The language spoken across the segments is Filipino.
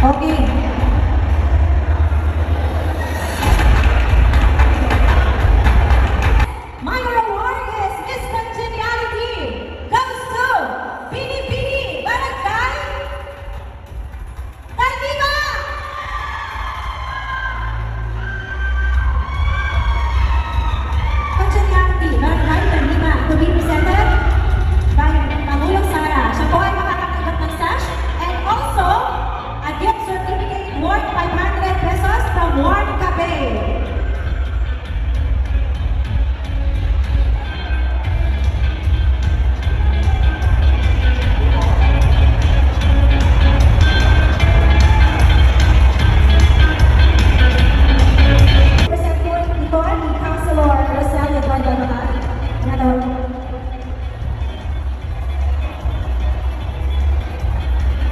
Okay. Minor award is Miss Congeniality goes to Pinipini Barangay Tardiba! Congeniality Barangay Tardiba to be presented by Pangulong Sara. Siya po ay makakatanggap ng sash and also a gift certificate worth 500 pesos from Warm Cafe.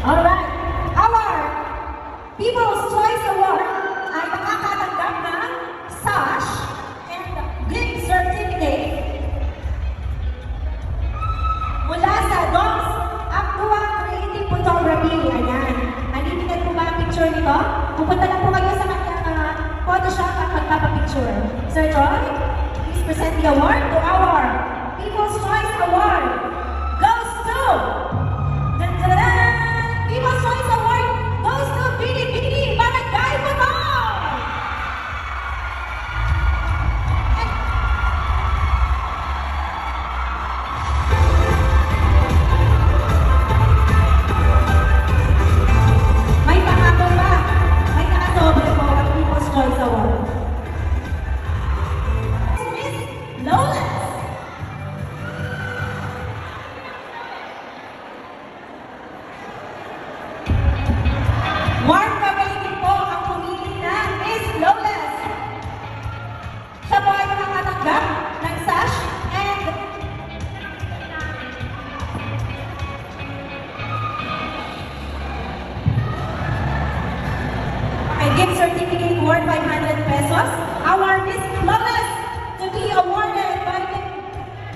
Alright, our People's Choice Award ay makakatanggap ng sash and gift certificate mula sa DOMS Aqua Creative Photography. Ayan. Unlimited po ba ang picture nito? Pupunta lang po kayo sa kanyang Photoshop at magpapapicture. Sir Joy, please present the award to our People's Choice Award. Goes to People's Choice Award goes to Pinipini Barangay Putong! May pangako pa. May nakasobre po ang People's Choice Award. Miss Lawless! Warm Cafe po ang pumili na Miss Lawless. Siya po ay makakatanggap ng sash and a gift certificate worth 500 pesos. Our Miss Lawless to be awarded by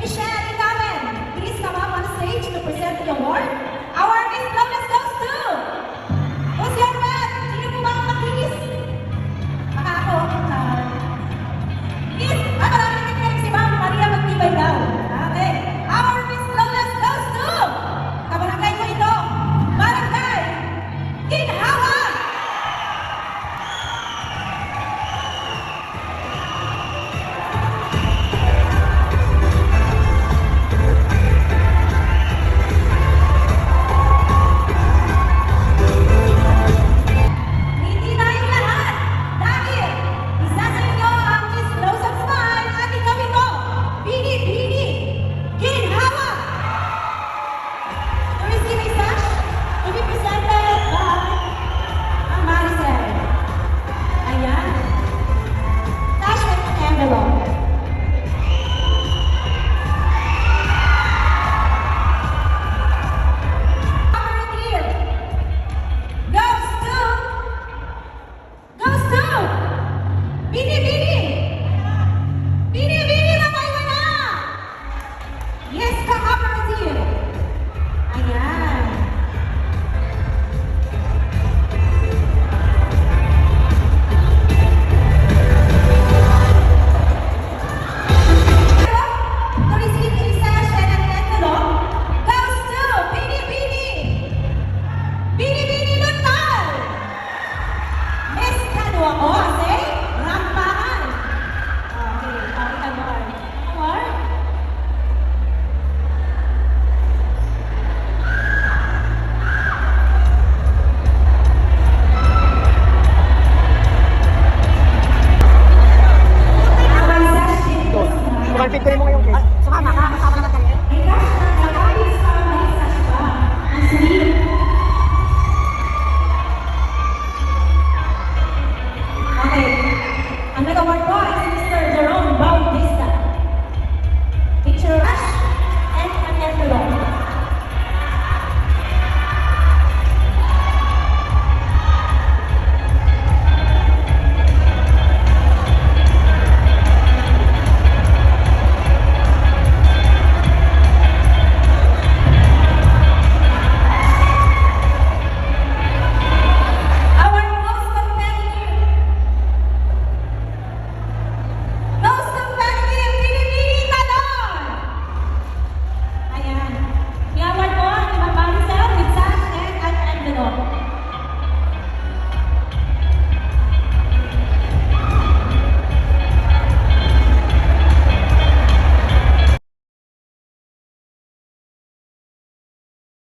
Michelle Ikamen. Please come up on stage to present the award.